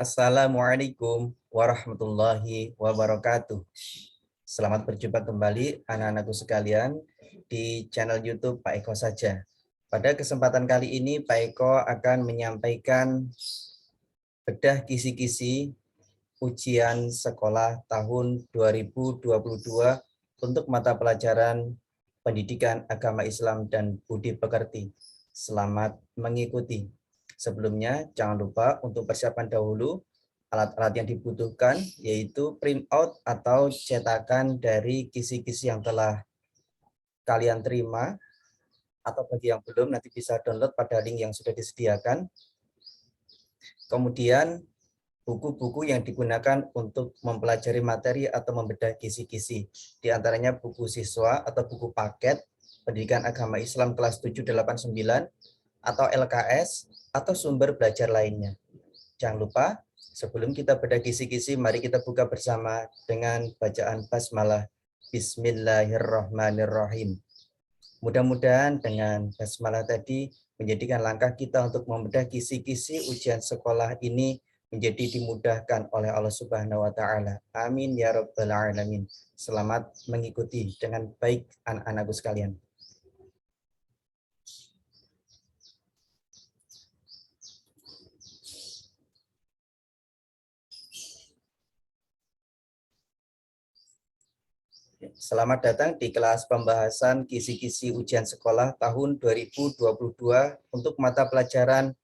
Assalamualaikum warahmatullahi wabarakatuh. Selamat berjumpa kembali anak-anakku sekalian di channel YouTube Pak Eko saja. Pada kesempatan kali ini Pak Eko akan menyampaikan bedah kisi-kisi ujian sekolah tahun 2022 untuk mata pelajaran Pendidikan Agama Islam dan Budi Pekerti. Selamat mengikuti. Sebelumnya, jangan lupa untuk persiapan dahulu alat-alat yang dibutuhkan, yaitu print out atau cetakan dari kisi-kisi yang telah kalian terima, atau bagi yang belum nanti bisa download pada link yang sudah disediakan. Kemudian buku-buku yang digunakan untuk mempelajari materi atau membedah kisi-kisi. Di antaranya buku siswa atau buku paket Pendidikan Agama Islam kelas 789 atau LKS atau sumber belajar lainnya. Jangan lupa, sebelum kita bedah kisi-kisi, mari kita buka bersama dengan bacaan basmalah. Bismillahirrahmanirrahim. Mudah-mudahan dengan basmalah tadi menjadikan langkah kita untuk membedah kisi-kisi ujian sekolah ini menjadi dimudahkan oleh Allah Subhanahu wa taala. Amin ya rabbal alamin. Selamat mengikuti dengan baik anak-anakku sekalian. Selamat datang di kelas pembahasan kisi-kisi ujian sekolah tahun 2022 untuk mata pelajaran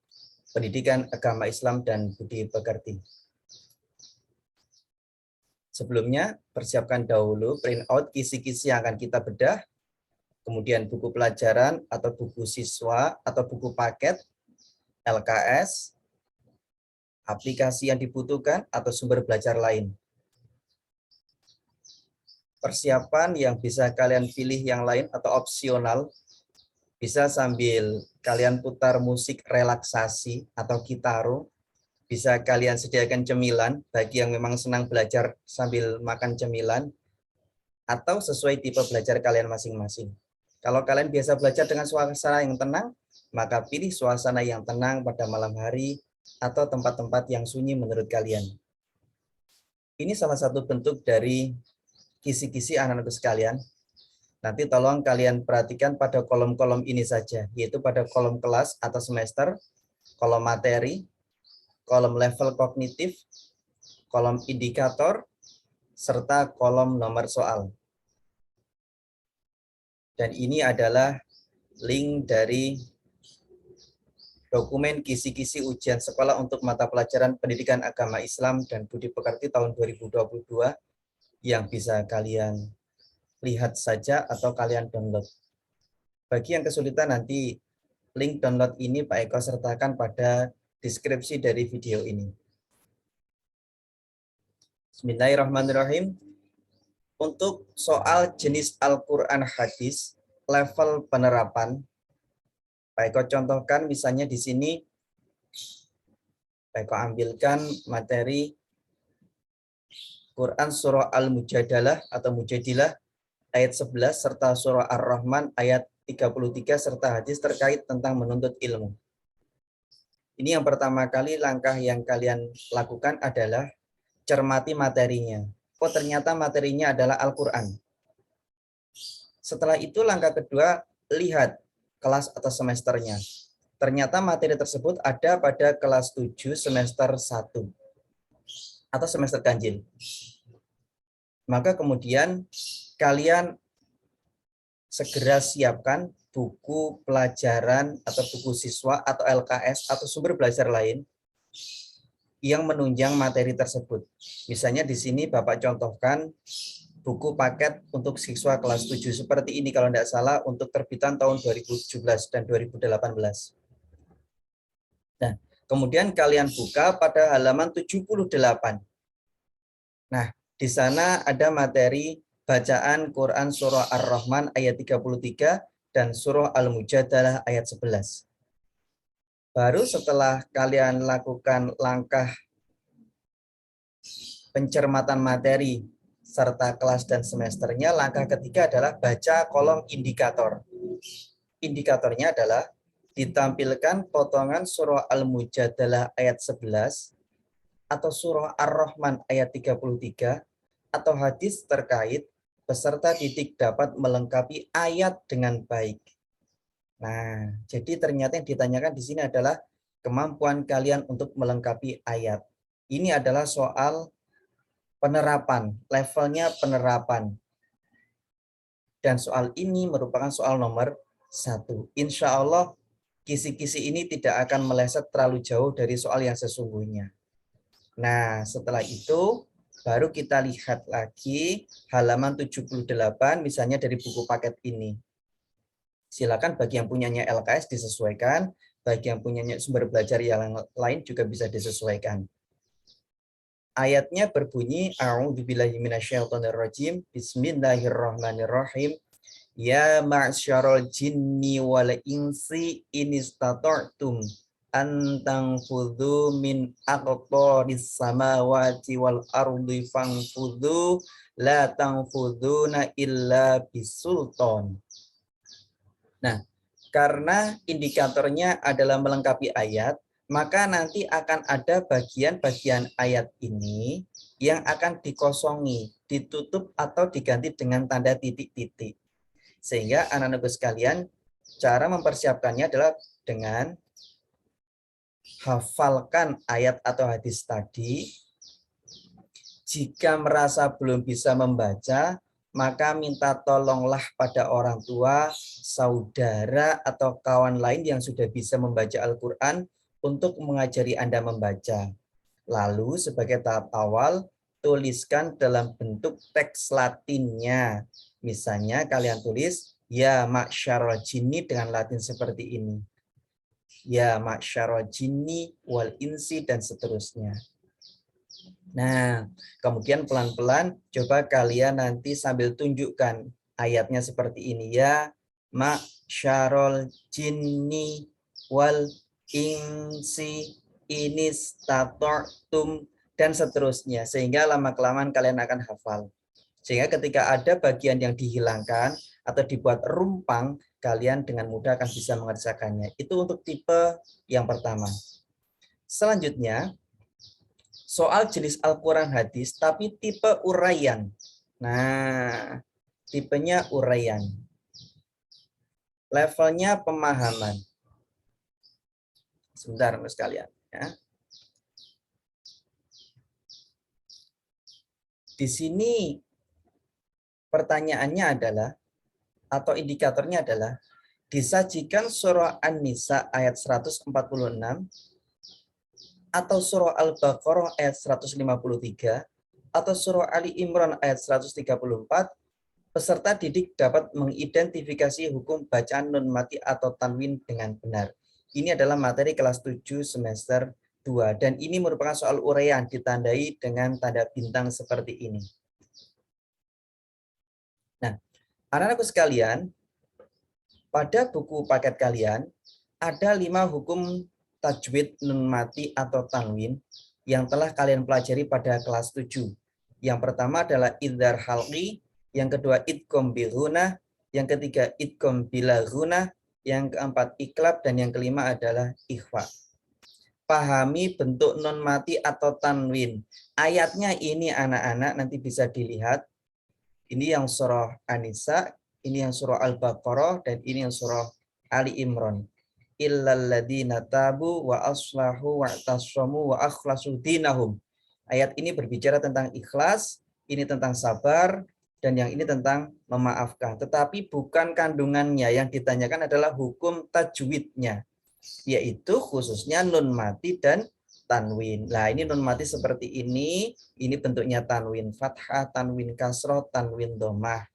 Pendidikan Agama Islam dan Budi Pekerti. Sebelumnya, persiapkan dahulu print out kisi-kisi yang akan kita bedah, kemudian buku pelajaran atau buku siswa atau buku paket, LKS, aplikasi yang dibutuhkan atau sumber belajar lain. Persiapan yang bisa kalian pilih yang lain atau opsional, bisa sambil kalian putar musik relaksasi atau kitaro, bisa kalian sediakan cemilan bagi yang memang senang belajar sambil makan cemilan, atau sesuai tipe belajar kalian masing-masing. Kalau kalian biasa belajar dengan suasana yang tenang, maka pilih suasana yang tenang pada malam hari atau tempat-tempat yang sunyi menurut kalian. Ini salah satu bentuk dari kisi-kisi anak-anakku sekalian. Nanti tolong kalian perhatikan pada kolom-kolom ini saja, yaitu pada kolom kelas atau semester, kolom materi, kolom level kognitif, kolom indikator, serta kolom nomor soal. Dan ini adalah link dari dokumen kisi-kisi ujian sekolah untuk mata pelajaran Pendidikan Agama Islam dan Budi Pekerti tahun 2022 yang bisa kalian lihat saja atau kalian download. Bagi yang kesulitan, nanti link download ini Pak Eko sertakan pada deskripsi dari video ini. Bismillahirrahmanirrahim. Untuk soal jenis Al-Quran hadis, level penerapan, Pak Eko contohkan misalnya di sini, Pak Eko ambilkan materi Quran surah Al-Mujadalah atau Mujadilah ayat 11 serta surah Ar-Rahman ayat 33 serta hadis terkait tentang menuntut ilmu. Ini yang pertama kali langkah yang kalian lakukan adalah cermati materinya. Oh, ternyata materinya adalah Al-Quran. Setelah itu langkah kedua, lihat kelas atau semesternya. Ternyata materi tersebut ada pada kelas 7 semester 1 atau semester ganjil. Maka kemudian kalian segera siapkan buku pelajaran atau buku siswa atau LKS atau sumber belajar lain yang menunjang materi tersebut. Misalnya di sini Bapak contohkan buku paket untuk siswa kelas 7 seperti ini kalau tidak salah untuk terbitan tahun 2017 dan 2018. Nah, kemudian kalian buka pada halaman 78. Nah, di sana ada materi bacaan Quran surah Ar-Rahman ayat 33 dan surah Al-Mujadalah ayat 11. Baru setelah kalian lakukan langkah pencermatan materi serta kelas dan semesternya, langkah ketiga adalah baca kolom indikator. Indikatornya adalah ditampilkan potongan surah Al-Mujadalah ayat 11 atau surah Ar-Rahman ayat 33, atau hadis terkait, peserta didik dapat melengkapi ayat dengan baik. Nah, jadi ternyata yang ditanyakan di sini adalah kemampuan kalian untuk melengkapi ayat. Ini adalah soal penerapan, levelnya penerapan. Dan soal ini merupakan soal nomor 1. Insya Allah kisi-kisi ini tidak akan meleset terlalu jauh dari soal yang sesungguhnya. Nah, setelah itu baru kita lihat lagi halaman 78 misalnya dari buku paket ini. Silakan bagi yang punyanya LKS disesuaikan, bagi yang punyanya sumber belajar yang lain juga bisa disesuaikan. Ayatnya berbunyi, A'udzubillahi minasyaitonirrajim, Bismillahirrahmanirrahim. Ya ma'syarul jinni wal insi inistata'tum an tanfudhu min aqtaris samawati wal ardi fanfudhu la tanfudhuna illa bisultan. Nah, karena indikatornya adalah melengkapi ayat, maka nanti akan ada bagian-bagian ayat ini yang akan dikosongi, ditutup atau diganti dengan tanda titik-titik. Sehingga anak-anak sekalian, cara mempersiapkannya adalah dengan hafalkan ayat atau hadis tadi. Jika merasa belum bisa membaca, maka minta tolonglah pada orang tua, saudara, atau kawan lain yang sudah bisa membaca Al-Quran untuk mengajari Anda membaca. Lalu sebagai tahap awal, tuliskan dalam bentuk teks Latinnya. Misalnya kalian tulis, ya ma'syarul jinni dengan Latin seperti ini. Ya ma'syarul jinni wal insi dan seterusnya. Nah, kemudian pelan-pelan coba kalian nanti sambil tunjukkan ayatnya seperti ini ya. Ma'syarul jinni wal insi inistata'tum dan seterusnya. Sehingga lama-kelamaan kalian akan hafal. Sehingga ketika ada bagian yang dihilangkan atau dibuat rumpang, kalian dengan mudah akan bisa mengerjakannya. Itu untuk tipe yang pertama. Selanjutnya, soal jenis Al-Quran hadis, tapi tipe uraian. Nah, tipenya uraian. Levelnya pemahaman. Sebentar, sekalian. Ya. Di sini pertanyaannya adalah, atau indikatornya adalah, disajikan surah An-Nisa ayat 146, atau surah Al-Baqarah ayat 153, atau surah Ali Imran ayat 134, peserta didik dapat mengidentifikasi hukum bacaan nun mati atau tanwin dengan benar. Ini adalah materi kelas 7 semester 2, dan ini merupakan soal uraian ditandai dengan tanda bintang seperti ini. Nah, anak-anakku sekalian, pada buku paket kalian ada 5 hukum tajwid nun mati atau tanwin yang telah kalian pelajari pada kelas 7. Yang pertama adalah idhar halqi, yang kedua idgham bil ghunah, yang ketiga idgham bila ghunah, yang keempat iklab, dan yang kelima adalah ikhfa. Pahami bentuk nun mati atau tanwin. Ayatnya ini anak-anak nanti bisa dilihat. Ini yang surah An-Nisa, ini yang surah Al-Baqarah, dan ini yang surah Ali Imran. Illal ladzina tabu wa aslahu wa tasamu wa akhlasu dinahum. Ayat ini berbicara tentang ikhlas, ini tentang sabar, dan yang ini tentang memaafkan. Tetapi bukan kandungannya, yang ditanyakan adalah hukum tajwidnya, yaitu khususnya nun mati dan tanwin. Nah, ini nun mati seperti ini bentuknya tanwin fathah, tanwin kasroh, tanwin domah.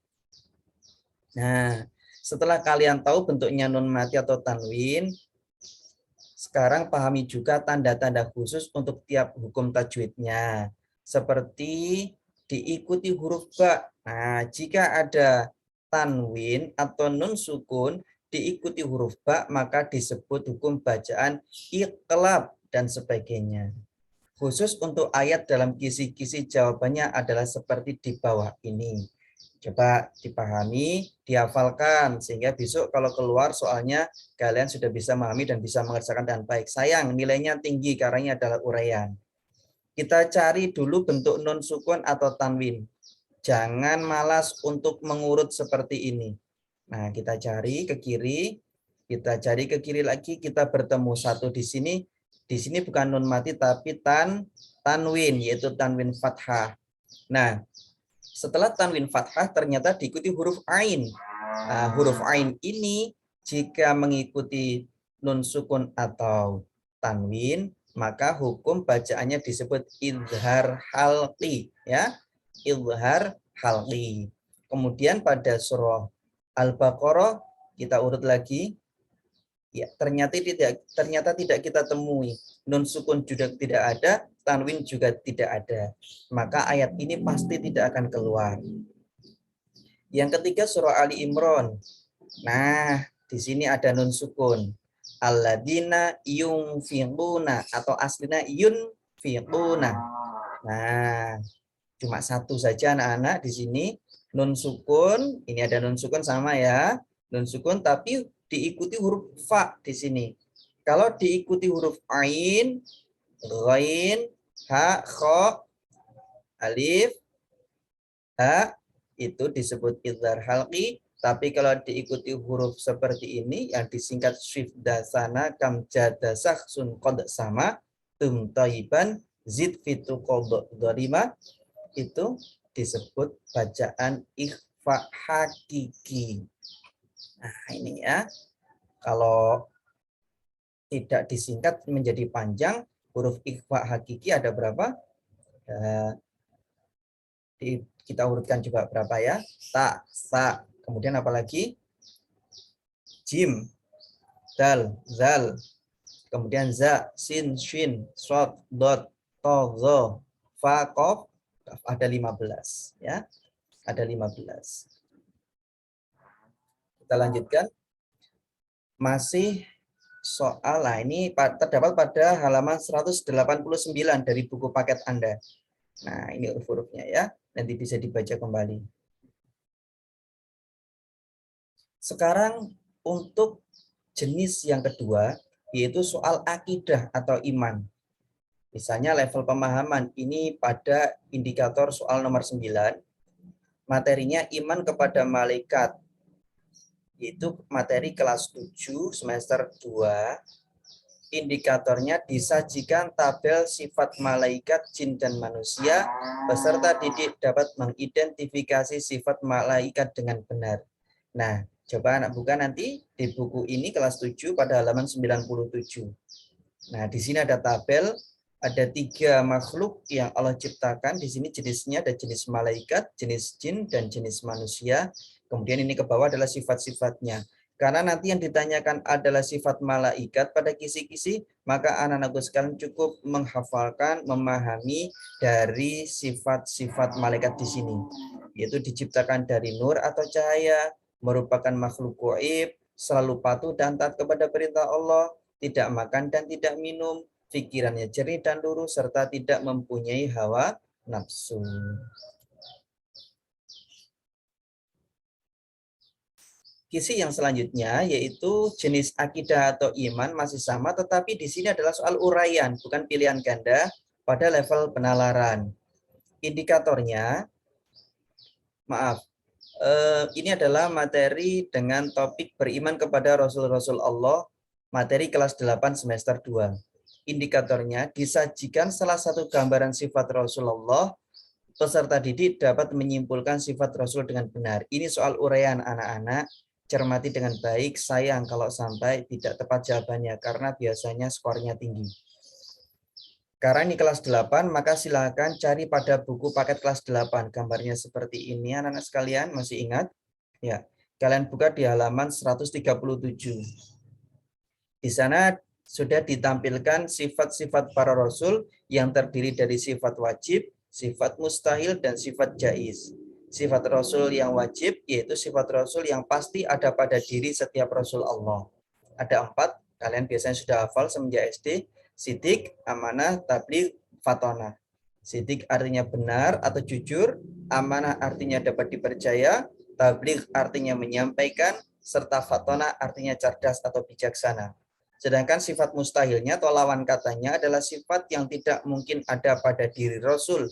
Nah, setelah kalian tahu bentuknya nun mati atau tanwin, sekarang pahami juga tanda-tanda khusus untuk tiap hukum tajwidnya. Seperti diikuti huruf ba. Nah, jika ada tanwin atau nun sukun diikuti huruf ba, maka disebut hukum bacaan iqlab dan sebagainya. Khusus untuk ayat dalam kisi-kisi jawabannya adalah seperti di bawah ini. Coba dipahami, dihafalkan, sehingga besok kalau keluar soalnya kalian sudah bisa memahami dan bisa mengerjakan dengan baik. Sayang, nilainya tinggi karena ini adalah uraian. Kita cari dulu bentuk nun sukun atau tanwin. Jangan malas untuk mengurut seperti ini. Nah, kita cari ke kiri, kita cari ke kiri lagi, kita bertemu satu di sini. Di sini bukan nun mati tapi tanwin, yaitu tanwin fathah. Nah, setelah tanwin fathah ternyata diikuti huruf ain. Nah, huruf ain ini jika mengikuti nun sukun atau tanwin, maka hukum bacaannya disebut idhar halqi, ya. Idhar halqi. Kemudian pada surah Al-Baqarah kita urut lagi. Ya, ternyata tidak kita temui. Nun sukun juga tidak ada, tanwin juga tidak ada. Maka ayat ini pasti tidak akan keluar. Yang ketiga surah Ali Imran. Nah, di sini ada nun sukun. Alladzina yunfiquna atau aslinya yunfiquna. Nah, cuma satu saja anak-anak di sini nun sukun. Ini ada nun sukun sama ya. Nun sukun tapi diikuti huruf fa di sini. Kalau diikuti huruf ain, ghain, ha, kha, alif, ha, itu disebut idhar halqi. Tapi kalau diikuti huruf seperti ini yang disingkat syifdasana kam jadasak sun qad sama tum taiban zid fitu qad dharima, itu disebut bacaan ikhfa hakiki. Nah, ini ya. Kalau tidak disingkat menjadi panjang, huruf ikhfa hakiki ada berapa? Kita urutkan juga berapa ya? Ta, sa, kemudian apa lagi? Jim, dal, zal, kemudian za, sin, shin, shod, dot, to, zo, fa, kof, ada 15 ya. Ada 15. Kita lanjutkan. Masih soal, nah ini terdapat pada halaman 189 dari buku paket Anda. Nah, ini huruf-hurufnya ya. Nanti bisa dibaca kembali. Sekarang untuk jenis yang kedua, yaitu soal akidah atau iman. Misalnya level pemahaman, ini pada indikator soal nomor 9, materinya iman kepada malaikat. Yaitu materi kelas 7 semester 2, indikatornya disajikan tabel sifat malaikat, jin, dan manusia. Peserta didik dapat mengidentifikasi sifat malaikat dengan benar. Nah, coba anak buka nanti di buku ini kelas 7 pada halaman 97. Nah, di sini ada tabel, ada 3 makhluk yang Allah ciptakan. Di sini jenisnya ada jenis malaikat, jenis jin, dan jenis manusia. Kemudian ini ke bawah adalah sifat-sifatnya. Karena nanti yang ditanyakan adalah sifat malaikat pada kisi-kisi, maka anak-anakku sekalian cukup menghafalkan, memahami dari sifat-sifat malaikat di sini. Yaitu diciptakan dari nur atau cahaya, merupakan makhluk gaib, selalu patuh dan taat kepada perintah Allah, tidak makan dan tidak minum, pikirannya jernih dan lurus, serta tidak mempunyai hawa nafsu. Kisi yang selanjutnya yaitu jenis akidah atau iman masih sama, tetapi di sini adalah soal uraian, bukan pilihan ganda pada level penalaran. Indikatornya, maaf, ini adalah materi dengan topik beriman kepada Rasul-Rasul Allah, materi kelas 8 semester 2. Indikatornya disajikan salah satu gambaran sifat Rasulullah, peserta didik dapat menyimpulkan sifat Rasul dengan benar. Ini soal uraian anak-anak. Cermati dengan baik, sayang kalau sampai tidak tepat jawabannya, karena biasanya skornya tinggi. Karena ini kelas 8, maka silakan cari pada buku paket kelas 8. Gambarnya seperti ini, anak-anak sekalian, masih ingat? Ya, kalian buka di halaman 137. Di sana sudah ditampilkan sifat-sifat para rasul yang terdiri dari sifat wajib, sifat mustahil, dan sifat jaiz. Sifat rasul yang wajib yaitu sifat rasul yang pasti ada pada diri setiap rasul Allah. Ada 4, kalian biasanya sudah hafal semenjak SD. Sidik, amanah, tabligh, fatonah. Sidik artinya benar atau jujur, amanah artinya dapat dipercaya, tabligh artinya menyampaikan, serta fatonah artinya cerdas atau bijaksana. Sedangkan sifat mustahilnya atau lawan katanya adalah sifat yang tidak mungkin ada pada diri Rasul.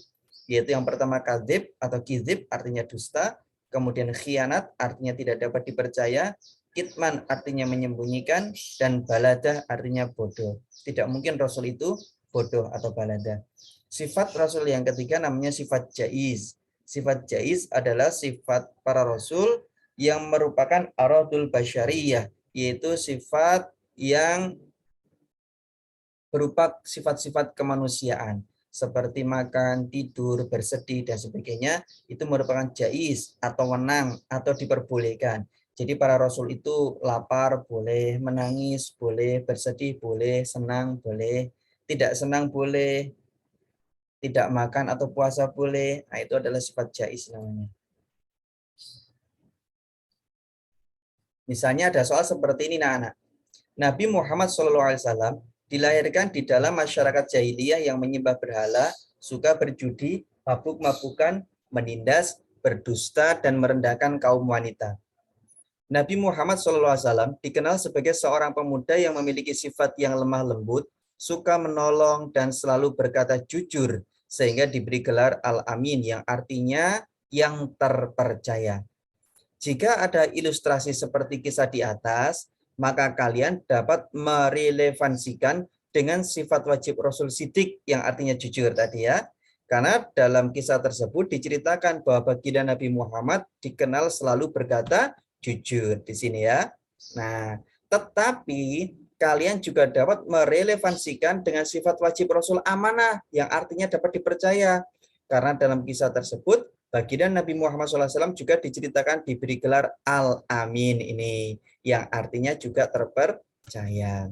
Yaitu yang pertama kadzib atau kizib artinya dusta. Kemudian khianat artinya tidak dapat dipercaya. Kitman artinya menyembunyikan. Dan baladah artinya bodoh. Tidak mungkin Rasul itu bodoh atau baladah. Sifat Rasul yang ketiga namanya sifat jaiz. Sifat jaiz adalah sifat para Rasul yang merupakan aradul basyariyah. Yaitu sifat yang berupa sifat-sifat kemanusiaan seperti makan, tidur, bersedih dan sebagainya itu merupakan jaiz atau wenang atau diperbolehkan. Jadi para rasul itu lapar boleh, menangis boleh, bersedih boleh, senang boleh, tidak senang boleh, tidak makan atau puasa boleh. Nah, itu adalah sifat jaiz namanya. Misalnya ada soal seperti ini anak-anak. Nabi Muhammad SAW dilahirkan di dalam masyarakat jahiliyah yang menyembah berhala, suka berjudi, mabuk-mabukan, menindas, berdusta, dan merendahkan kaum wanita. Nabi Muhammad SAW dikenal sebagai seorang pemuda yang memiliki sifat yang lemah lembut, suka menolong, dan selalu berkata jujur, sehingga diberi gelar Al-Amin yang artinya yang terpercaya. Jika ada ilustrasi seperti kisah di atas, maka kalian dapat merelevansikan dengan sifat wajib Rasul Siddiq yang artinya jujur tadi ya. Karena dalam kisah tersebut diceritakan bahwa baginda Nabi Muhammad dikenal selalu berkata jujur di sini ya. Nah, tetapi kalian juga dapat merelevansikan dengan sifat wajib Rasul amanah yang artinya dapat dipercaya. Karena dalam kisah tersebut baginda Nabi Muhammad SAW juga diceritakan diberi gelar Al-Amin ini, yang artinya juga terpercaya.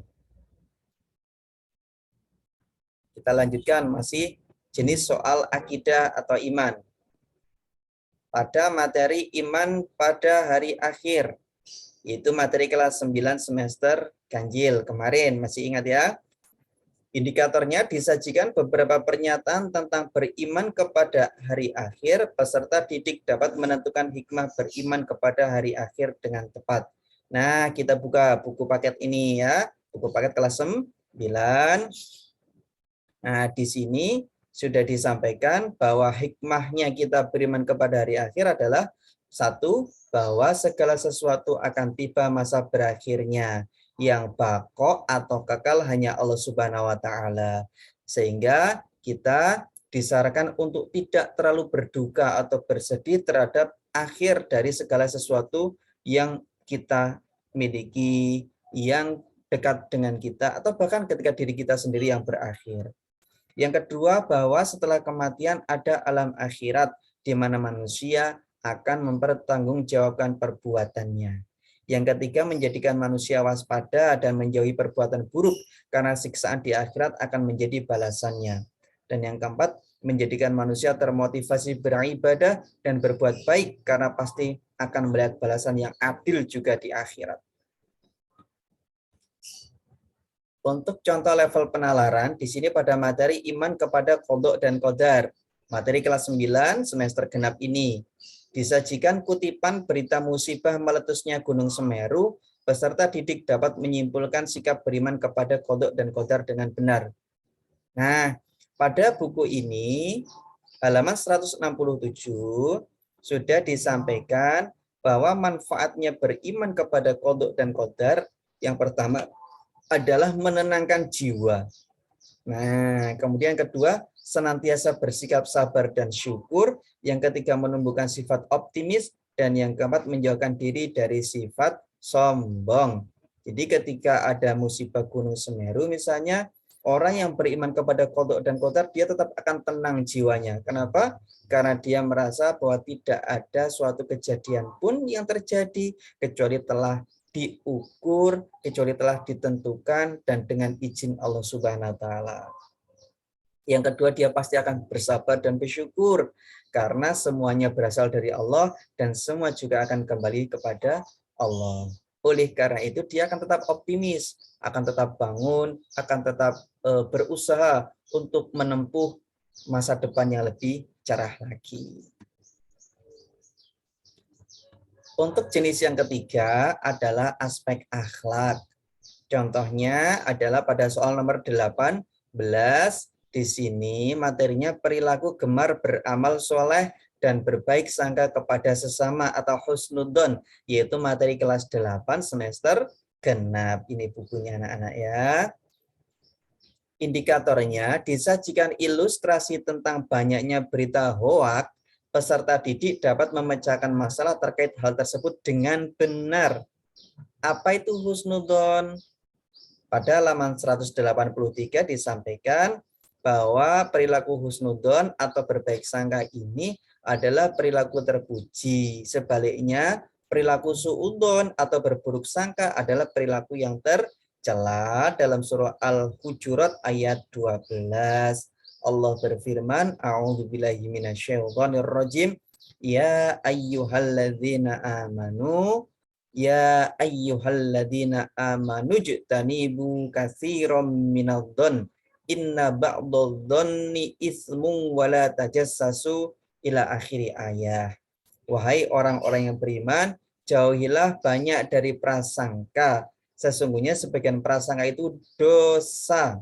Kita lanjutkan masih jenis soal akidah atau iman. Pada materi iman pada hari akhir, yaitu materi kelas 9 semester ganjil kemarin, masih ingat ya? Indikatornya disajikan beberapa pernyataan tentang beriman kepada hari akhir, peserta didik dapat menentukan hikmah beriman kepada hari akhir dengan tepat. Nah, kita buka buku paket ini ya, buku paket kelas 9. Nah, di sini sudah disampaikan bahwa hikmahnya kita beriman kepada hari akhir adalah satu, bahwa segala sesuatu akan tiba masa berakhirnya. Yang bako atau kekal hanya Allah Subhanahu wa taala. Sehingga kita disarankan untuk tidak terlalu berduka atau bersedih terhadap akhir dari segala sesuatu yang kita miliki, yang dekat dengan kita, atau bahkan ketika diri kita sendiri yang berakhir. Yang kedua, bahwa setelah kematian ada alam akhirat di mana manusia akan mempertanggungjawabkan perbuatannya. Yang ketiga, menjadikan manusia waspada dan menjauhi perbuatan buruk karena siksaan di akhirat akan menjadi balasannya. Dan yang keempat, menjadikan manusia termotivasi beribadah dan berbuat baik karena pasti akan melihat balasan yang adil juga di akhirat. Untuk contoh level penalaran, di sini pada materi iman kepada qadha dan qadar. Materi kelas 9 semester genap ini. Disajikan kutipan berita musibah meletusnya Gunung Semeru, peserta didik dapat menyimpulkan sikap beriman kepada qadha dan qadar dengan benar. Nah, pada buku ini, halaman 167, sudah disampaikan bahwa manfaatnya beriman kepada qadha dan qadar, yang pertama adalah menenangkan jiwa. Nah, kemudian kedua, senantiasa bersikap sabar dan syukur. Yang ketiga, menumbuhkan sifat optimis. Dan yang keempat, menjauhkan diri dari sifat sombong. Jadi ketika ada musibah Gunung Semeru misalnya, orang yang beriman kepada qadha dan qadar, dia tetap akan tenang jiwanya. Kenapa? Karena dia merasa bahwa tidak ada suatu kejadian pun yang terjadi kecuali telah diukur, kecuali telah ditentukan dan dengan izin Allah Subhanahu wa taala. Yang kedua, dia pasti akan bersabar dan bersyukur karena semuanya berasal dari Allah dan semua juga akan kembali kepada Allah. Oleh karena itu dia akan tetap optimis, akan tetap bangun, akan tetap berusaha untuk menempuh masa depan yang lebih cerah lagi. Untuk jenis yang ketiga adalah aspek akhlak. Contohnya adalah pada soal nomor 18, di sini materinya perilaku gemar beramal soleh dan berbaik sangka kepada sesama atau husnudon, yaitu materi kelas 8 semester genap. Ini bukunya anak-anak ya. Indikatornya disajikan ilustrasi tentang banyaknya berita hoak, peserta didik dapat memecahkan masalah terkait hal tersebut dengan benar. Apa itu husnudon? Pada halaman 183 disampaikan bahwa perilaku husnudon atau berbaik sangka ini adalah perilaku terpuji. Sebaliknya, perilaku suudon atau berburuk sangka adalah perilaku yang tercela. Dalam surah Al-Hujurat ayat 12. Allah berfirman, A'udzubillahi minasyaitonirrajim. Ya ayyuhalladzina amanu Ya ayyuhalladzina amanu jtanibu katsiran minadh-dhon inna ba'dadh-dhonni ismun wa la tajassasu ila akhiri ayah. Wahai orang-orang yang beriman, jauhilah banyak dari prasangka. Sesungguhnya sebagian prasangka itu dosa.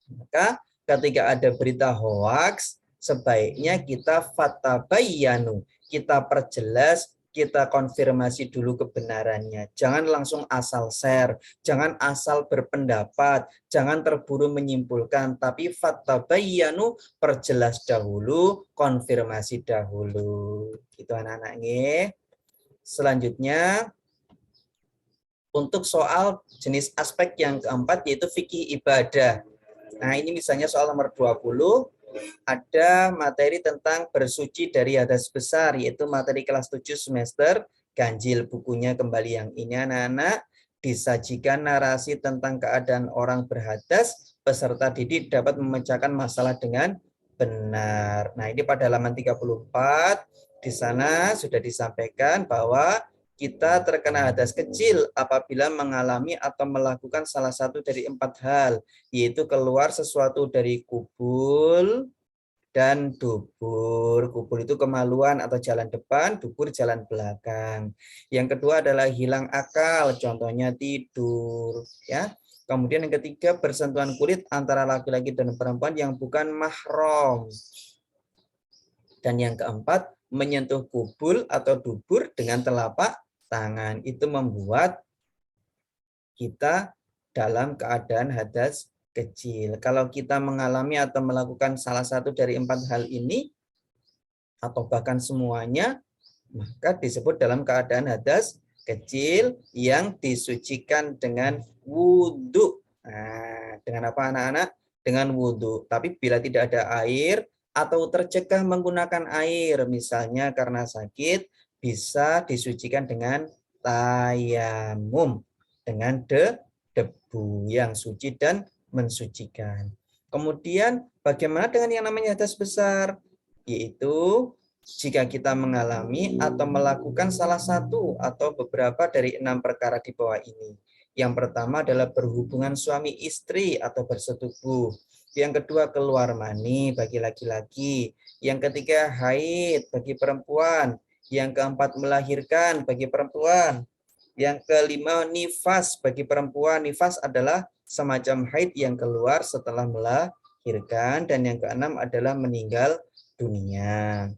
Maka ketika ada berita hoaks, sebaiknya kita fatabayyanu, kita perjelas, kita konfirmasi dulu kebenarannya. Jangan langsung asal share, jangan asal berpendapat, jangan terburu menyimpulkan, tapi fatabayyanu, perjelas dahulu, konfirmasi dahulu. Itu anak-anak nggih. Selanjutnya untuk soal jenis aspek yang keempat yaitu fikih ibadah. Nah, ini misalnya soal nomor 20, ada materi tentang bersuci dari hadas besar, yaitu materi kelas 7 semester ganjil. Bukunya kembali yang ini anak-anak, disajikan narasi tentang keadaan orang berhadas, peserta didik dapat memecahkan masalah dengan benar. Nah, ini pada halaman 34, di sana sudah disampaikan bahwa kita terkena hadas kecil apabila mengalami atau melakukan salah satu dari 4 hal, yaitu keluar sesuatu dari kubul dan dubur. Kubul itu kemaluan atau jalan depan, dubur jalan belakang. Yang kedua adalah hilang akal, contohnya tidur. Ya. Kemudian yang ketiga, bersentuhan kulit antara laki-laki dan perempuan yang bukan mahram. Dan yang keempat, menyentuh kubul atau dubur dengan telapak tangan. Itu membuat kita dalam keadaan hadas kecil. Kalau kita mengalami atau melakukan salah satu dari 4 hal ini, atau bahkan semuanya, maka disebut dalam keadaan hadas kecil yang disucikan dengan wudhu. Nah, dengan apa anak-anak? Dengan wudhu. Tapi bila tidak ada air atau tercegah menggunakan air, misalnya karena sakit, bisa disucikan dengan tayamum, dengan debu yang suci dan mensucikan. Kemudian bagaimana dengan yang namanya hadas besar? Yaitu jika kita mengalami atau melakukan salah satu atau beberapa dari 6 perkara di bawah ini. Yang pertama adalah berhubungan suami istri atau bersetubuh. Yang kedua keluar mani bagi laki-laki. Yang ketiga haid bagi perempuan. Yang keempat melahirkan bagi perempuan. Yang kelima nifas bagi perempuan. Nifas adalah semacam haid yang keluar setelah melahirkan. Dan yang keenam adalah meninggal dunia.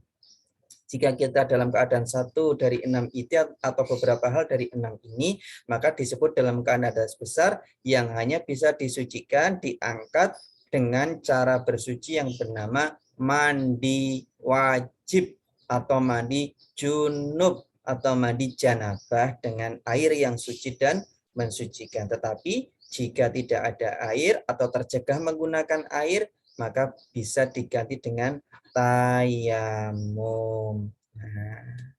Jika kita dalam keadaan satu dari 6 itu atau beberapa hal dari 6 ini, maka disebut dalam keadaan hadas besar yang hanya bisa disucikan, diangkat dengan cara bersuci yang bernama mandi wajib atau mandi junub atau mandi janabah dengan air yang suci dan mensucikan. Tetapi jika tidak ada air atau tercegah menggunakan air, maka bisa diganti dengan tayamum. Nah,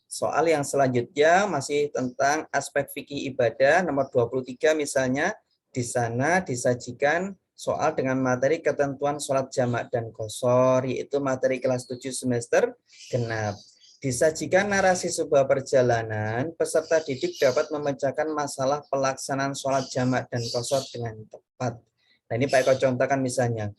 soal yang selanjutnya masih tentang aspek fikih ibadah nomor 23 misalnya, di sana disajikan soal dengan materi ketentuan sholat jamak dan qashar, yaitu materi kelas 7 semester genap. Disajikan narasi sebuah perjalanan, peserta didik dapat memecahkan masalah pelaksanaan sholat jamak dan qashar dengan tepat. Nah, ini Pak Eko contohkan misalnya.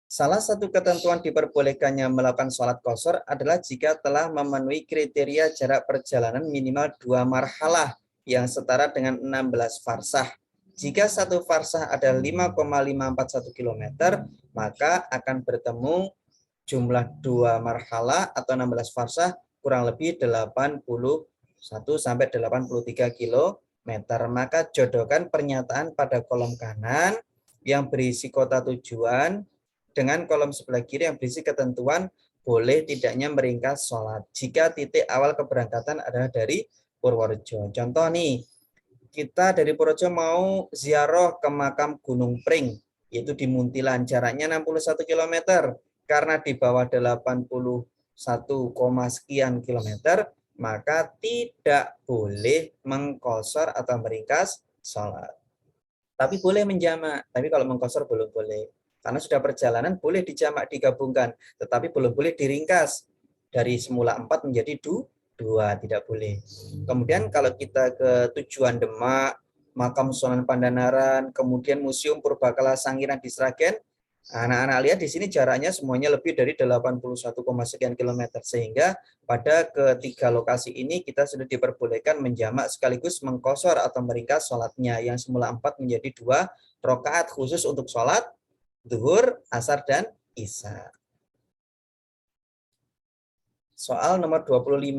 Salah satu ketentuan diperbolehkannya melakukan sholat qashar adalah jika telah memenuhi kriteria jarak perjalanan minimal 2 marhalah yang setara dengan 16 farsah. Jika satu farsah ada 5,541 km, maka akan bertemu jumlah 2 marhalah atau 16 farsah kurang lebih 81 sampai 83 km. Maka jodohkan pernyataan pada kolom kanan yang berisi kota tujuan dengan kolom sebelah kiri yang berisi ketentuan boleh tidaknya meringkas sholat jika titik awal keberangkatan adalah dari Purworejo. Contoh nih, kita dari Purworejo mau ziarah ke makam Gunung Pring, yaitu di Muntilan, jaraknya 61 km. Karena di bawah 81, sekian kilometer, maka tidak boleh mengqashar atau meringkas sholat. Tapi boleh menjamak, tapi kalau mengqashar belum boleh. Karena sudah perjalanan boleh dijamak, digabungkan, tetapi belum boleh diringkas. Dari semula 4 menjadi 2, tidak boleh. Kemudian kalau kita ke tujuan Demak, makam Sunan Pandanaran, kemudian Museum Purbakala Sangiran di Sragen, anak-anak lihat di sini jaraknya semuanya lebih dari 81, sekian kilometer, sehingga pada ketiga lokasi ini kita sudah diperbolehkan menjamak sekaligus mengqashar atau meringkas sholatnya yang semula 4 menjadi 2 rakaat khusus untuk sholat zuhur, asar, dan isya. Soal nomor 25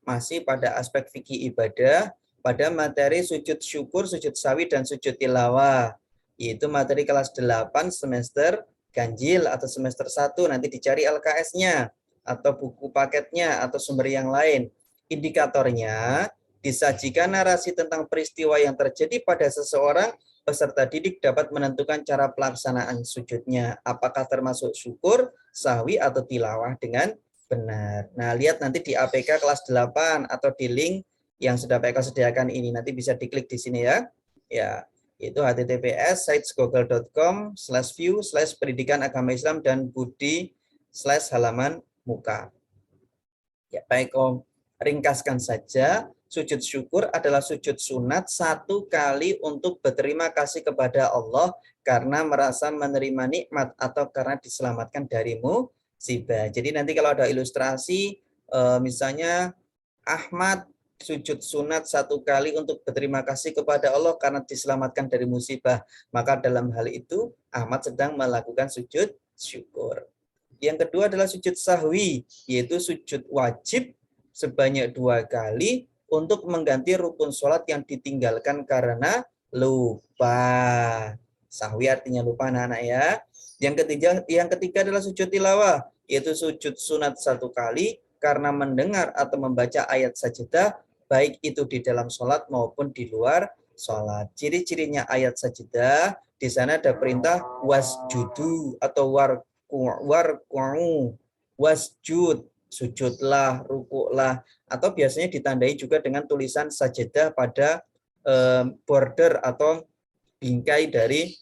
masih pada aspek fikih ibadah pada materi sujud syukur, sujud sawi, dan sujud tilawah. Yaitu materi kelas 8 semester ganjil atau semester 1. Nanti dicari LKS-nya atau buku paketnya atau sumber yang lain. Indikatornya disajikan narasi tentang peristiwa yang terjadi pada seseorang, peserta didik dapat menentukan cara pelaksanaan sujudnya. Apakah termasuk syukur, sahwi, atau tilawah dengan benar. Nah, lihat nanti di APK kelas 8 atau di link yang sudah PK sediakan ini. Nanti bisa diklik di sini ya. Ya, itu https://google.com/view/pendidikan agama Islam dan budi/halaman muka. Ya, baik Om. Ringkaskan saja, sujud syukur adalah sujud sunat 1 kali untuk berterima kasih kepada Allah karena merasa menerima nikmat atau karena diselamatkan dari musibah. Jadi nanti kalau ada ilustrasi, misalnya Ahmad sujud sunat 1 kali untuk berterima kasih kepada Allah karena diselamatkan dari musibah. Maka dalam hal itu Ahmad sedang melakukan sujud syukur. Yang kedua adalah sujud sahwi, yaitu sujud wajib sebanyak 2 kali untuk mengganti rukun sholat yang ditinggalkan karena lupa. Sahwi artinya lupa anak-anak ya. Yang ketiga adalah sujud tilawah, yaitu sujud sunat 1 kali karena mendengar atau membaca ayat sajadah, baik itu di dalam sholat maupun di luar sholat. Ciri-cirinya ayat sajadah, di sana ada perintah wasjudu atau warku'u, wasjud, sujudlah, rukuklah, atau biasanya ditandai juga dengan tulisan sajadah pada border atau bingkai dari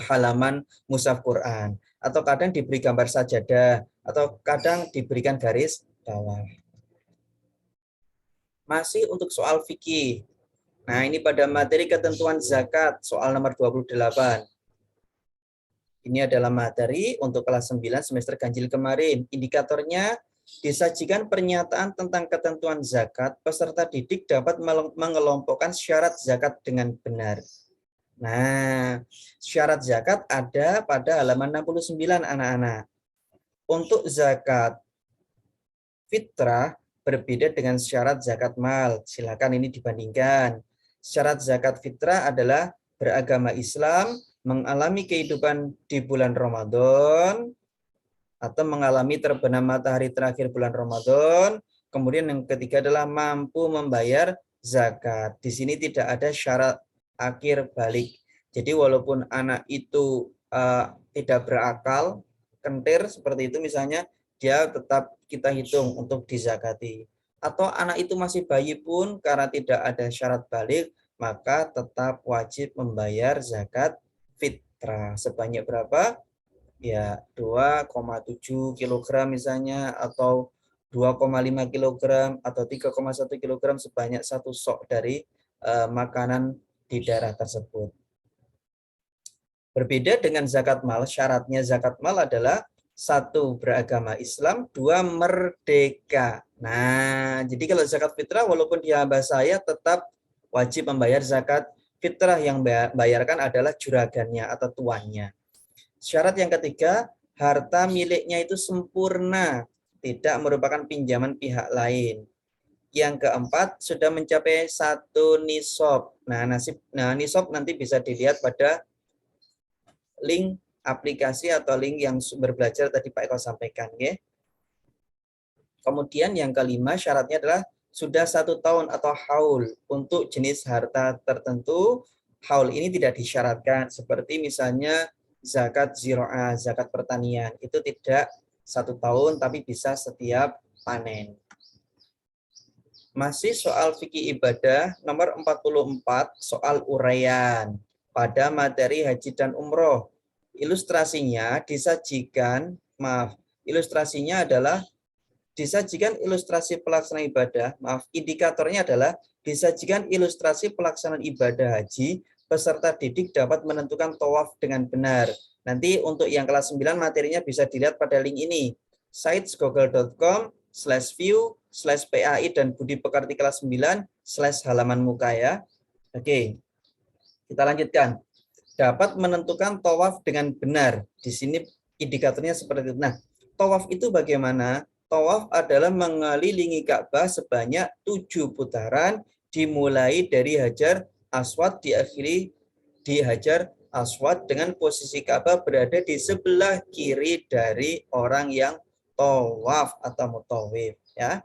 halaman mushaf Quran, atau kadang diberi gambar sajadah, atau kadang diberikan garis bawah. Masih untuk soal fikih. Nah, ini pada materi ketentuan zakat, soal nomor 28. Ini adalah materi untuk kelas 9 semester ganjil kemarin. Indikatornya disajikan pernyataan tentang ketentuan zakat, peserta didik dapat mengelompokkan syarat zakat dengan benar. Nah, syarat zakat ada pada halaman 69 anak-anak. Untuk zakat fitrah berbeda dengan syarat zakat mal. Silakan ini dibandingkan. Syarat zakat fitrah adalah beragama Islam, mengalami kehidupan di bulan Ramadan, atau mengalami terbenam matahari terakhir bulan Ramadan. Kemudian yang ketiga adalah mampu membayar zakat. Di sini tidak ada syarat akhir balik. Jadi walaupun anak itu tidak berakal, kentir seperti itu misalnya, dia tetap kita hitung untuk dizakati. Atau anak itu masih bayi pun karena tidak ada syarat balik, maka tetap wajib membayar zakat fitrah. Sebanyak berapa? Ya, 2,7 kg misalnya, atau 2,5 kg, atau 3,1 kg sebanyak 1 sok dari makanan di daerah tersebut. Berbeda dengan zakat mal, syaratnya zakat mal adalah satu, beragama Islam, dua, merdeka. Nah, jadi kalau zakat fitrah walaupun dia hamba sahaya tetap wajib membayar zakat fitrah, yang bayarkan adalah juragannya atau tuannya. Syarat yang ketiga, harta miliknya itu sempurna, tidak merupakan pinjaman pihak lain. Yang keempat, sudah mencapai 1 nisab. Nah, nisab nanti bisa dilihat pada link aplikasi atau link yang sumber belajar tadi Pak Eko sampaikan. Ya. Kemudian yang kelima, syaratnya adalah sudah 1 tahun atau haul untuk jenis harta tertentu. Haul ini tidak disyaratkan, seperti misalnya zakat ziro'ah, zakat pertanian. Itu tidak 1 tahun, tapi bisa setiap panen. Masih soal fikih ibadah, nomor 44, soal uraian pada materi haji dan umroh. Ilustrasinya adalah disajikan ilustrasi pelaksanaan ibadah, indikatornya adalah disajikan ilustrasi pelaksanaan ibadah haji, peserta didik dapat menentukan tawaf dengan benar. Nanti untuk yang kelas 9 materinya bisa dilihat pada link ini, sites.google.com/view/PAI dan Budi Pekerti kelas 9/halaman muka ya. Oke, kita lanjutkan. Dapat menentukan tawaf dengan benar. Di sini indikatornya seperti itu. Nah, tawaf itu bagaimana? Tawaf adalah mengelilingi Ka'bah sebanyak 7 putaran, dimulai dari Hajar Aswad, diakhiri di Hajar Aswad dengan posisi Ka'bah berada di sebelah kiri dari orang yang tawaf atau mutawif ya.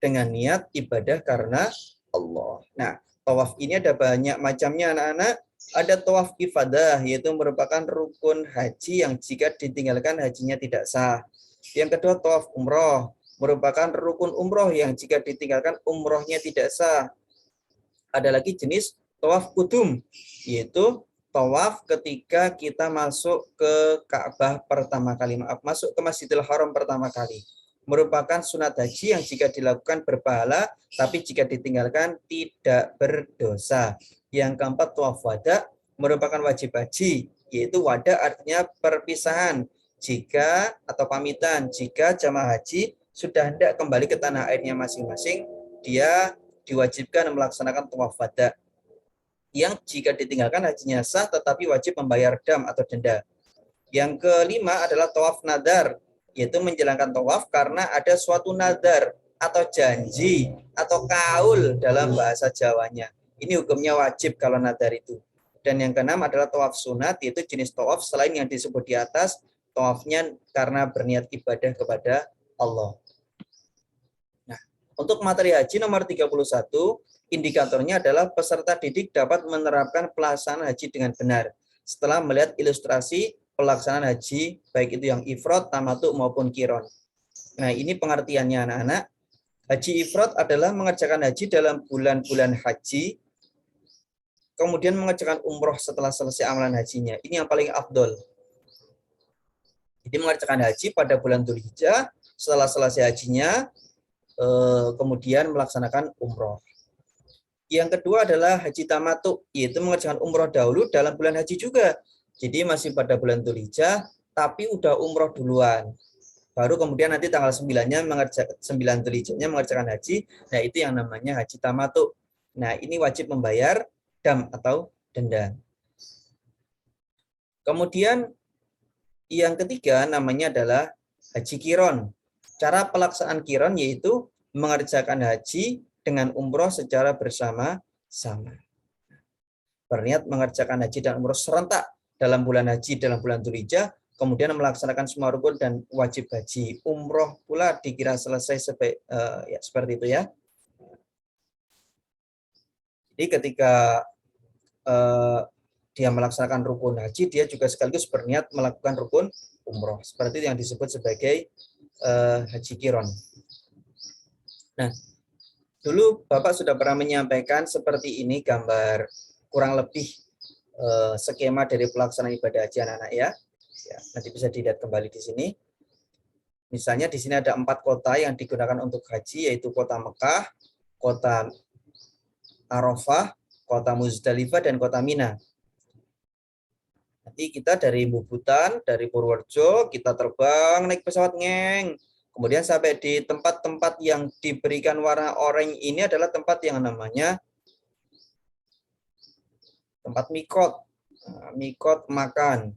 Dengan niat ibadah karena Allah. Nah, tawaf ini ada banyak macamnya anak-anak. Ada tawaf ifadah, yaitu merupakan rukun haji yang jika ditinggalkan hajinya tidak sah. Yang kedua, tawaf umroh, merupakan rukun umroh yang jika ditinggalkan umrohnya tidak sah. Ada lagi jenis tawaf kudum, yaitu tawaf ketika kita masuk ke Ka'bah pertama kali, masuk ke Masjidil Haram pertama kali. Merupakan sunat haji yang jika dilakukan berpahala, tapi jika ditinggalkan tidak berdosa. Yang keempat, tawaf wada, merupakan wajib haji, yaitu wada artinya perpisahan. Jika atau pamitan, jika jamaah haji sudah hendak kembali ke tanah airnya masing-masing, dia diwajibkan melaksanakan tawaf wada. Yang jika ditinggalkan hajinya sah, tetapi wajib membayar dam atau denda. Yang kelima adalah tawaf nadar, yaitu menjalankan tawaf karena ada suatu nadar atau janji atau kaul dalam bahasa Jawanya. Ini hukumnya wajib kalau nadar itu. Dan yang keenam adalah tawaf sunat, yaitu jenis tawaf selain yang disebut di atas, tawafnya karena berniat ibadah kepada Allah. Nah, untuk materi haji nomor 31, indikatornya adalah peserta didik dapat menerapkan pelaksanaan haji dengan benar setelah melihat ilustrasi pelaksanaan haji, baik itu yang ifrad, tamattu maupun qiron. Nah, ini pengertiannya anak-anak. Haji ifrad adalah mengerjakan haji dalam bulan-bulan haji, kemudian mengerjakan umroh setelah selesai amalan hajinya. Ini yang paling afdol. Jadi mengerjakan haji pada bulan Dzulhijjah, setelah selesai hajinya, kemudian melaksanakan umroh. Yang kedua adalah haji tamattu, yaitu mengerjakan umroh dahulu dalam bulan haji juga. Jadi masih pada bulan Dzulhijjah, tapi udah umroh duluan. Baru kemudian nanti tanggal 9-nya 9 Dzulhijjahnya mengerjakan haji. Nah, itu yang namanya haji tamattu. Nah, ini wajib membayar dam atau denda. Kemudian yang ketiga namanya adalah haji qiron. Cara pelaksanaan qiron yaitu mengerjakan haji dengan umroh secara bersama-sama. Berniat mengerjakan haji dan umroh serentak dalam bulan haji, dalam bulan Dzulhijjah, kemudian melaksanakan semua rukun dan wajib haji. Umroh pula dikira selesai seperti itu ya. Jadi ketika dia melaksanakan rukun haji, dia juga sekaligus berniat melakukan rukun umroh. Seperti itu yang disebut sebagai haji qiron. Nah, dulu Bapak sudah pernah menyampaikan seperti ini gambar kurang lebih skema dari pelaksanaan ibadah haji anak-anak ya. Nanti bisa dilihat kembali di sini. Misalnya di sini ada 4 kota yang digunakan untuk haji, yaitu kota Mekah, kota Arafah, kota Muzdalifah dan kota Mina. Nanti kita dari Bubutan, dari Purworejo, kita terbang naik pesawat ngeng. Kemudian sampai di tempat-tempat yang diberikan warna oranye ini adalah tempat yang namanya tempat mikot. Mikot makan.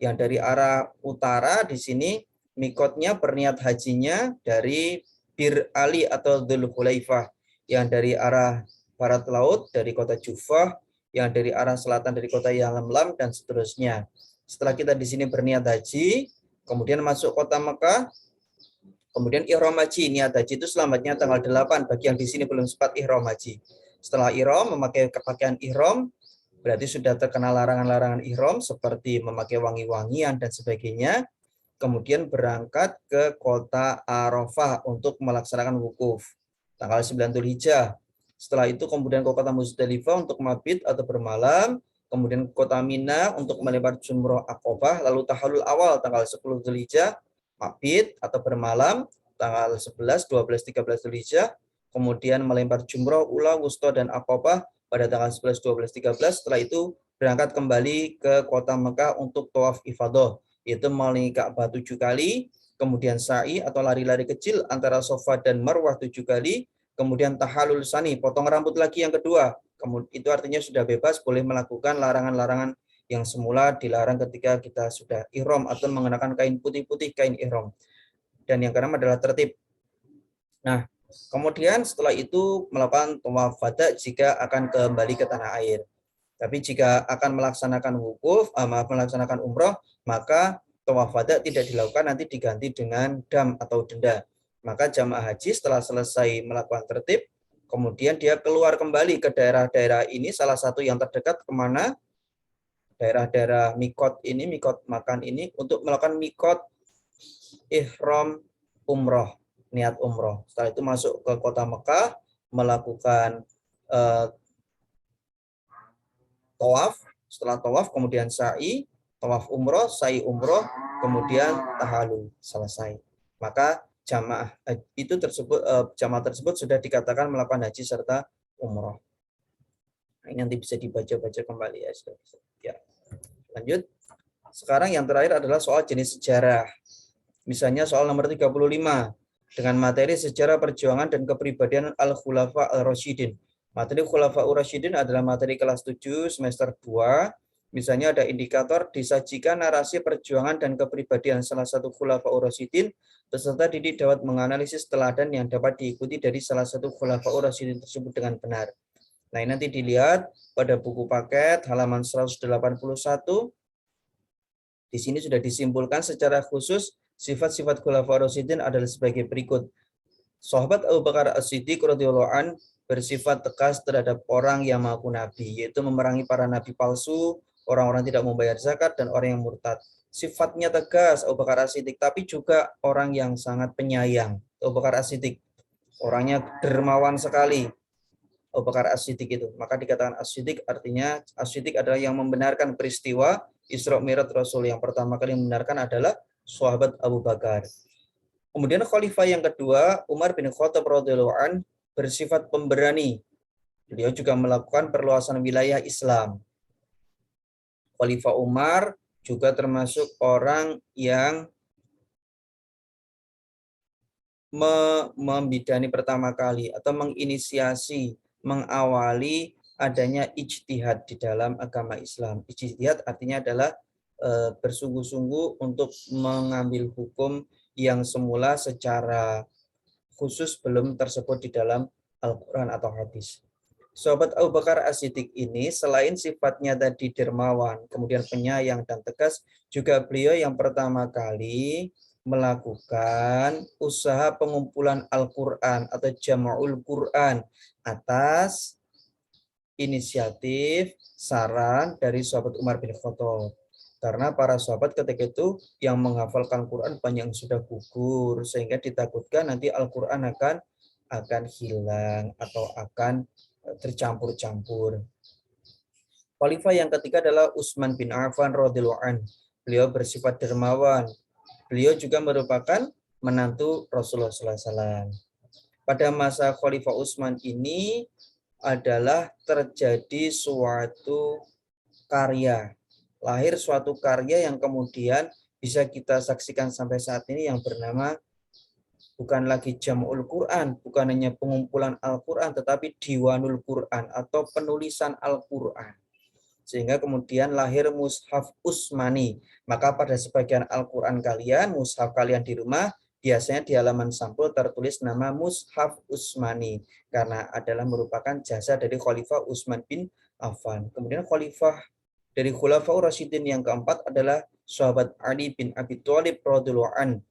Yang dari arah utara di sini mikotnya berniat hajinya dari Bir Ali atau Dzul Hulaifah. Yang dari arah barat laut dari kota Jufah, yang dari arah selatan dari kota Yalamlam dan seterusnya. Setelah kita di sini berniat haji, kemudian masuk kota Mekah, kemudian ihram haji. Niat haji itu selamatnya tanggal 8 bagi yang di sini belum sempat ihram haji. Setelah ihram memakai pakaian ihram, berarti sudah terkena larangan-larangan ihram seperti memakai wangi-wangian dan sebagainya. Kemudian berangkat ke kota Arafah untuk melaksanakan wukuf tanggal 9 Dzulhijjah. Setelah itu kemudian ke kota Muzdalifah untuk mabit atau bermalam, kemudian ke kota Mina untuk melempar jumroh Aqobah, lalu tahallul awal tanggal 10 Dzulhijjah, mabit atau bermalam tanggal 11, 12, 13 Dzulhijjah, kemudian melempar jumroh ula, wusta dan Aqobah pada tanggal 11, 12, 13. Setelah itu berangkat kembali ke kota Mekah untuk tawaf ifadah, yaitu mengelilingi Ka'bah 7 kali, kemudian sa'i atau lari-lari kecil antara Safa dan Marwah 7 kali, kemudian tahallul sani, potong rambut lagi yang kedua. Itu artinya sudah bebas, boleh melakukan larangan-larangan yang semula dilarang ketika kita sudah ihram atau mengenakan kain putih-putih, kain ihram. Dan yang keenam adalah tertib. Nah, kemudian setelah itu melakukan tawaf wada jika akan kembali ke tanah air. Tapi jika akan melaksanakan wukuf, melaksanakan umroh, maka tawaf wada tidak dilakukan, nanti diganti dengan dam atau denda. Maka jamaah haji setelah selesai melakukan tertib, kemudian dia keluar kembali ke daerah-daerah ini, salah satu yang terdekat kemana? Daerah-daerah mikot ini, mikot makan ini, untuk melakukan mikot ihram umroh, niat umroh. Setelah itu masuk ke kota Mekah, melakukan tawaf, setelah tawaf kemudian sa'i, tawaf umroh, sa'i umroh, kemudian tahallul, selesai. Maka jamaah itu jamaah tersebut sudah dikatakan melakukan haji serta umroh. Nah, ini nanti bisa dibaca-baca kembali ya. Ya. Lanjut. Sekarang yang terakhir adalah soal jenis sejarah. Misalnya soal nomor 35 dengan materi sejarah perjuangan dan kepribadian Al-Khulafa Ar-Rasyidin. Materi Khulafa Ar-Rasyidin adalah materi kelas 7 semester 2. Misalnya ada indikator disajikan narasi perjuangan dan kepribadian salah satu Khulafa Ar-Rasyidin. Peserta didik dapat menganalisis teladan yang dapat diikuti dari salah satu Khulafa Ar-Rasyidin tersebut dengan benar. Nah, ini nanti dilihat pada buku paket halaman 181. Di sini sudah disimpulkan secara khusus sifat-sifat Khulafaur Rasyidin adalah sebagai berikut. Sahabat Abu Bakar As-Siddiq radhiyallahu an bersifat tegas terhadap orang yang mengaku nabi, yaitu memerangi para nabi palsu, orang-orang tidak membayar zakat, dan orang yang murtad. Sifatnya tegas Abu Bakar As-Siddiq, tapi juga orang yang sangat penyayang. Abu Bakar As-Siddiq orangnya dermawan sekali. Abu Bakar As-Siddiq itu. Maka dikatakan As-Siddiq artinya As-Siddiq adalah yang membenarkan peristiwa Isra Mi'raj Rasul. Yang pertama kali membenarkan adalah sahabat Abu Bakar. Kemudian khalifah yang kedua, Umar bin Khattab radhiyallahu an, bersifat pemberani. Beliau juga melakukan perluasan wilayah Islam. Khalifah Umar juga termasuk orang yang membidani pertama kali atau menginisiasi, mengawali adanya ijtihad di dalam agama Islam. Ijtihad artinya adalah bersungguh-sungguh untuk mengambil hukum yang semula secara khusus belum tersebut di dalam Al-Quran atau hadis. Sahabat Abu Bakar As-Siddiq ini selain sifatnya tadi dermawan, kemudian penyayang dan tegas, juga beliau yang pertama kali melakukan usaha pengumpulan Al-Quran atau Jama'ul Quran atas inisiatif saran dari sahabat Umar bin Khattab. Karena para sahabat ketika itu yang menghafalkan Quran banyak yang sudah gugur, sehingga ditakutkan nanti Al-Quran akan hilang atau akan tercampur-campur. Khalifah yang ketiga adalah Utsman bin Affan radhiyallahu an. Beliau bersifat dermawan. Beliau juga merupakan menantu Rasulullah SAW. Pada masa Khalifah Utsman ini, adalah terjadi suatu karya, lahir suatu karya yang kemudian bisa kita saksikan sampai saat ini yang bernama bukan lagi Jam'ul Quran, bukan hanya pengumpulan Al-Quran, tetapi Diwanul Quran atau penulisan Al-Quran. Sehingga kemudian lahir Mushaf Utsmani. Maka pada sebagian Al-Quran kalian, mushaf kalian di rumah, biasanya di halaman sampul tertulis nama Mushaf Utsmani. Karena adalah merupakan jasa dari Khalifah Utsman bin Affan. Kemudian Khalifah dari Khulafaur Rasyidin yang keempat adalah sahabat Ali bin Abi Thalib radhiyallahu anhu.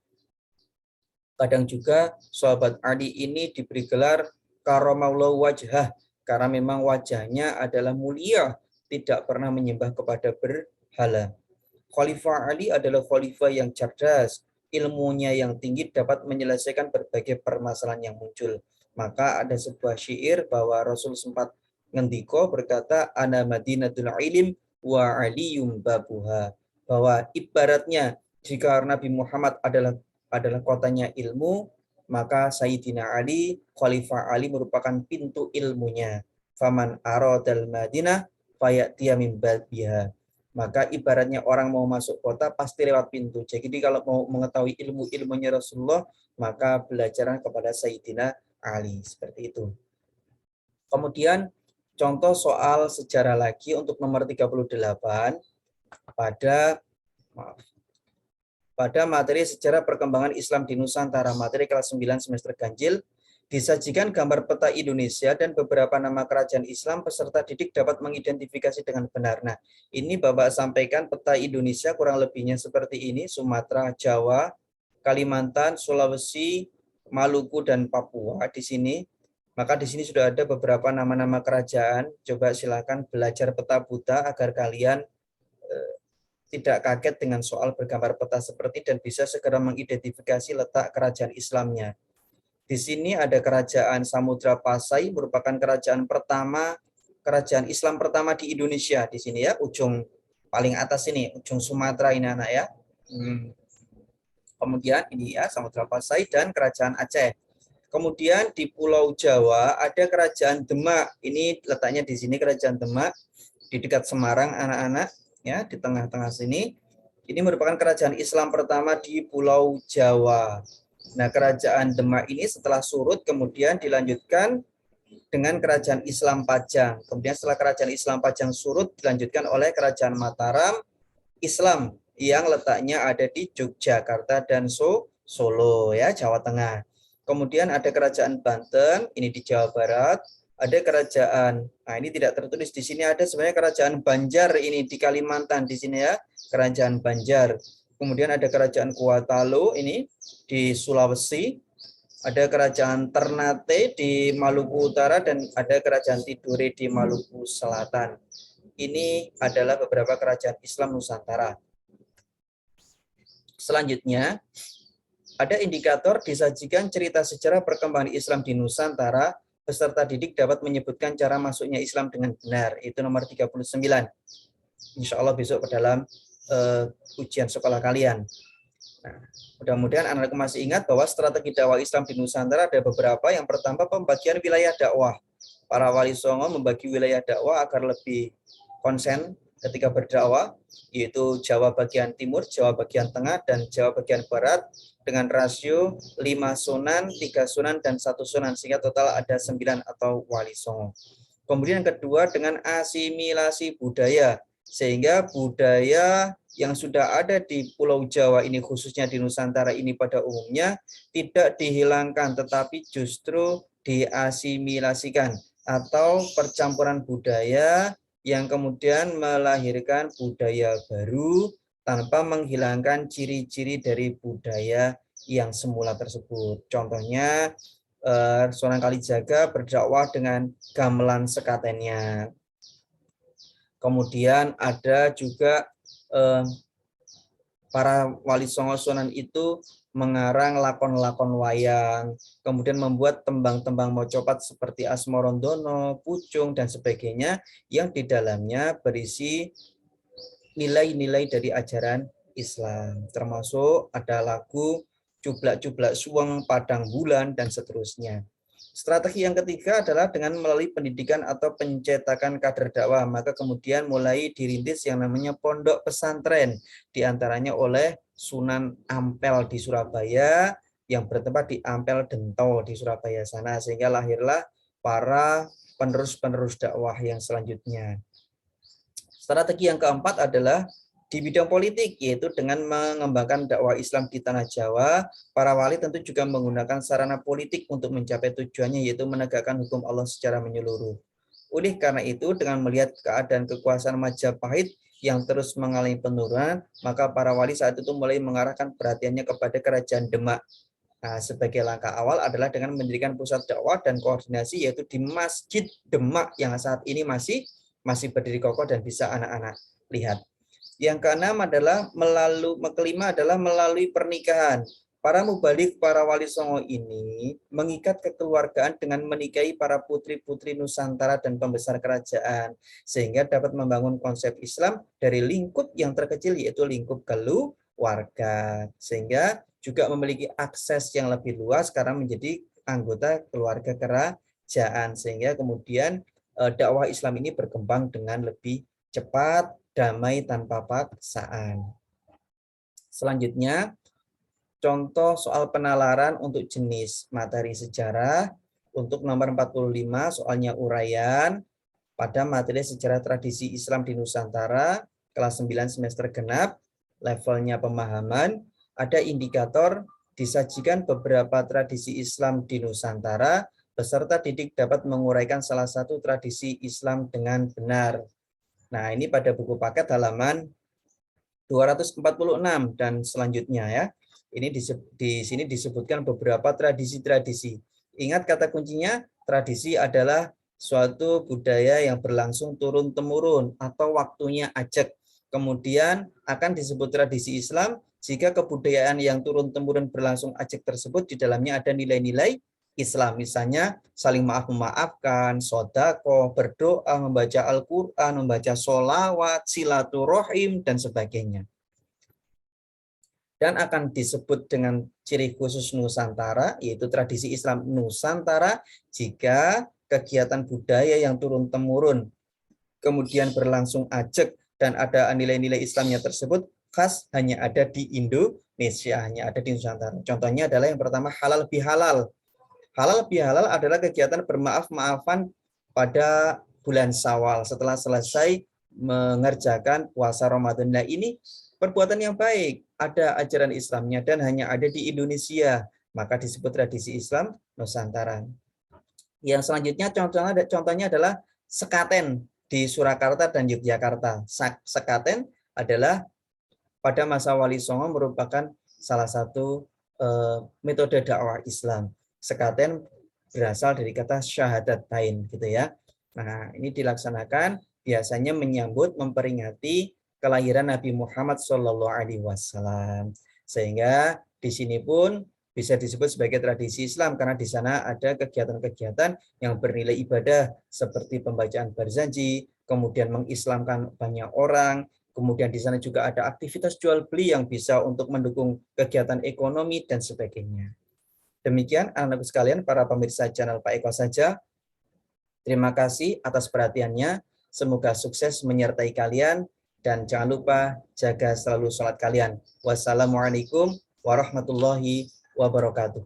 Kadang juga sahabat Ali ini diberi gelar karamallahu wajhah karena memang wajahnya adalah mulia, tidak pernah menyembah kepada berhala. Khalifah Ali adalah khalifah yang cerdas, ilmunya yang tinggi dapat menyelesaikan berbagai permasalahan yang muncul. Maka ada sebuah syair bahwa Rasul sempat ngendiko berkata ana madinatul ilim wa aliyum babuha, bahwa ibaratnya jika Nabi Muhammad adalah kotanya ilmu, maka Sayyidina Ali, Khalifah Ali merupakan pintu ilmunya. Faman aradal Madinah fayatiya min babiha. Maka ibaratnya orang mau masuk kota pasti lewat pintu. Jadi kalau mau mengetahui ilmu-ilmunya Rasulullah, maka belajaran kepada Sayyidina Ali. Seperti itu. Kemudian contoh soal sejarah lagi untuk nomor 38 pada materi sejarah perkembangan Islam di Nusantara, materi kelas 9 semester ganjil, disajikan gambar peta Indonesia dan beberapa nama kerajaan Islam, peserta didik dapat mengidentifikasi dengan benar. Nah, ini Bapak sampaikan peta Indonesia kurang lebihnya seperti ini, Sumatera, Jawa, Kalimantan, Sulawesi, Maluku, dan Papua di sini. Maka di sini sudah ada beberapa nama-nama kerajaan. Coba silakan belajar peta buta agar kalian tidak kaget dengan soal bergambar peta seperti dan bisa segera mengidentifikasi letak kerajaan Islamnya. Di sini ada kerajaan Samudra Pasai, merupakan kerajaan Islam pertama di Indonesia. Di sini ya, ujung paling atas ini, ujung Sumatera ini anak ya. Kemudian ini ya, Samudra Pasai dan kerajaan Aceh. Kemudian di Pulau Jawa ada kerajaan Demak. Ini letaknya di sini kerajaan Demak di dekat Semarang anak-anak. Ya, di tengah-tengah sini. Ini merupakan kerajaan Islam pertama di Pulau Jawa. Nah, kerajaan Demak ini setelah surut kemudian dilanjutkan dengan kerajaan Islam Pajang. Kemudian setelah kerajaan Islam Pajang surut dilanjutkan oleh kerajaan Mataram Islam yang letaknya ada di Yogyakarta dan Solo ya, Jawa Tengah. Kemudian ada kerajaan Banten, ini di Jawa Barat. Ada kerajaan, nah ini tidak tertulis di sini, ada sebenarnya kerajaan Banjar ini di Kalimantan di sini ya, kerajaan Banjar. Kemudian ada kerajaan Kuatalo ini di Sulawesi, ada kerajaan Ternate di Maluku Utara dan ada kerajaan Tidore di Maluku Selatan. Ini adalah beberapa kerajaan Islam Nusantara. Selanjutnya ada indikator disajikan cerita sejarah perkembangan Islam di Nusantara. Peserta didik dapat menyebutkan cara masuknya Islam dengan benar. Itu nomor 39. Insya Allah besok ke dalam ujian sekolah kalian. Nah, mudah-mudahan anak-anak masih ingat bahwa strategi dakwah Islam di Nusantara ada beberapa. Yang pertama, pembagian wilayah dakwah. Para wali songo membagi wilayah dakwah agar lebih konsen ketika berdakwah, yaitu Jawa bagian timur, Jawa bagian tengah, dan Jawa bagian barat dengan rasio 5 sunan, 3 sunan, dan 1 sunan, sehingga total ada 9 atau wali songo. Kemudian yang kedua dengan asimilasi budaya, sehingga budaya yang sudah ada di Pulau Jawa ini khususnya di Nusantara ini pada umumnya tidak dihilangkan tetapi justru diasimilasikan atau percampuran budaya yang kemudian melahirkan budaya baru tanpa menghilangkan ciri-ciri dari budaya yang semula tersebut. Contohnya Sunan Kalijaga berdakwah dengan gamelan sekatennya. Kemudian ada juga para wali songo Sunan itu mengarang lakon-lakon wayang, kemudian membuat tembang-tembang mocopat seperti Asmorondono, Pucung, dan sebagainya yang di dalamnya berisi nilai-nilai dari ajaran Islam. Termasuk ada lagu Cublak-Cublak Suweng, Padang Bulan, dan seterusnya. Strategi yang ketiga adalah dengan melalui pendidikan atau pencetakan kader dakwah, maka kemudian mulai dirintis yang namanya pondok pesantren, diantaranya oleh Sunan Ampel di Surabaya, yang bertempat di Ampel Dento di Surabaya sana, sehingga lahirlah para penerus-penerus dakwah yang selanjutnya. Strategi yang keempat adalah di bidang politik, yaitu dengan mengembangkan dakwah Islam di tanah Jawa. Para wali tentu juga menggunakan sarana politik untuk mencapai tujuannya, yaitu menegakkan hukum Allah secara menyeluruh. Oleh karena itu, dengan melihat keadaan kekuasaan Majapahit yang terus mengalami penurunan, maka para wali saat itu mulai mengarahkan perhatiannya kepada kerajaan Demak. Nah, sebagai langkah awal adalah dengan mendirikan pusat dakwah dan koordinasi, yaitu di Masjid Demak yang saat ini masih berdiri kokoh dan bisa anak-anak lihat. Yang keenam adalah kelima adalah melalui pernikahan. Para mubalik, para wali songo ini mengikat kekeluargaan dengan menikahi para putri-putri Nusantara dan pembesar kerajaan, sehingga dapat membangun konsep Islam dari lingkup yang terkecil, yaitu lingkup keluarga, sehingga juga memiliki akses yang lebih luas karena menjadi anggota keluarga kerajaan, sehingga kemudian dakwah Islam ini berkembang dengan lebih cepat, damai tanpa paksaan. Selanjutnya, contoh soal penalaran untuk jenis materi sejarah. Untuk nomor 45, soalnya uraian pada materi sejarah tradisi Islam di Nusantara, kelas 9 semester genap, levelnya pemahaman, ada indikator disajikan beberapa tradisi Islam di Nusantara, peserta didik dapat menguraikan salah satu tradisi Islam dengan benar. Nah, ini pada buku paket halaman 246 dan selanjutnya ya. Ini di sini disebutkan beberapa tradisi-tradisi. Ingat kata kuncinya, tradisi adalah suatu budaya yang berlangsung turun-temurun atau waktunya ajak. Kemudian akan disebut tradisi Islam jika kebudayaan yang turun-temurun berlangsung ajak tersebut di dalamnya ada nilai-nilai Islam, misalnya saling maaf-memaafkan, sodako, berdoa, membaca Al-Quran, membaca sholawat, silaturahim, dan sebagainya. Dan akan disebut dengan ciri khusus Nusantara, yaitu tradisi Islam Nusantara, jika kegiatan budaya yang turun-temurun kemudian berlangsung ajak dan ada nilai-nilai Islamnya tersebut khas hanya ada di Indonesia, hanya ada di Nusantara. Contohnya adalah yang pertama halal bihalal. Halal bihalal adalah kegiatan bermaaf-maafan pada bulan Syawal setelah selesai mengerjakan puasa Ramadan. Nah, ini perbuatan yang baik, ada ajaran Islamnya dan hanya ada di Indonesia, maka disebut tradisi Islam Nusantara. Yang selanjutnya contohnya adalah sekaten di Surakarta dan Yogyakarta. Sekaten adalah pada masa Wali Songo merupakan salah satu metode dakwah Islam. Sekaten berasal dari kata syahadatain gitu ya. Nah, ini dilaksanakan biasanya menyambut memperingati kelahiran Nabi Muhammad SAW. Sehingga di sini pun bisa disebut sebagai tradisi Islam karena di sana ada kegiatan-kegiatan yang bernilai ibadah seperti pembacaan barzanji, kemudian mengislamkan banyak orang, kemudian di sana juga ada aktivitas jual beli yang bisa untuk mendukung kegiatan ekonomi dan sebagainya. Demikian anak-anakku sekalian, para pemirsa channel Pak Eko saja. Terima kasih atas perhatiannya. Semoga sukses menyertai kalian dan jangan lupa jaga selalu sholat kalian. Wassalamualaikum warahmatullahi wabarakatuh.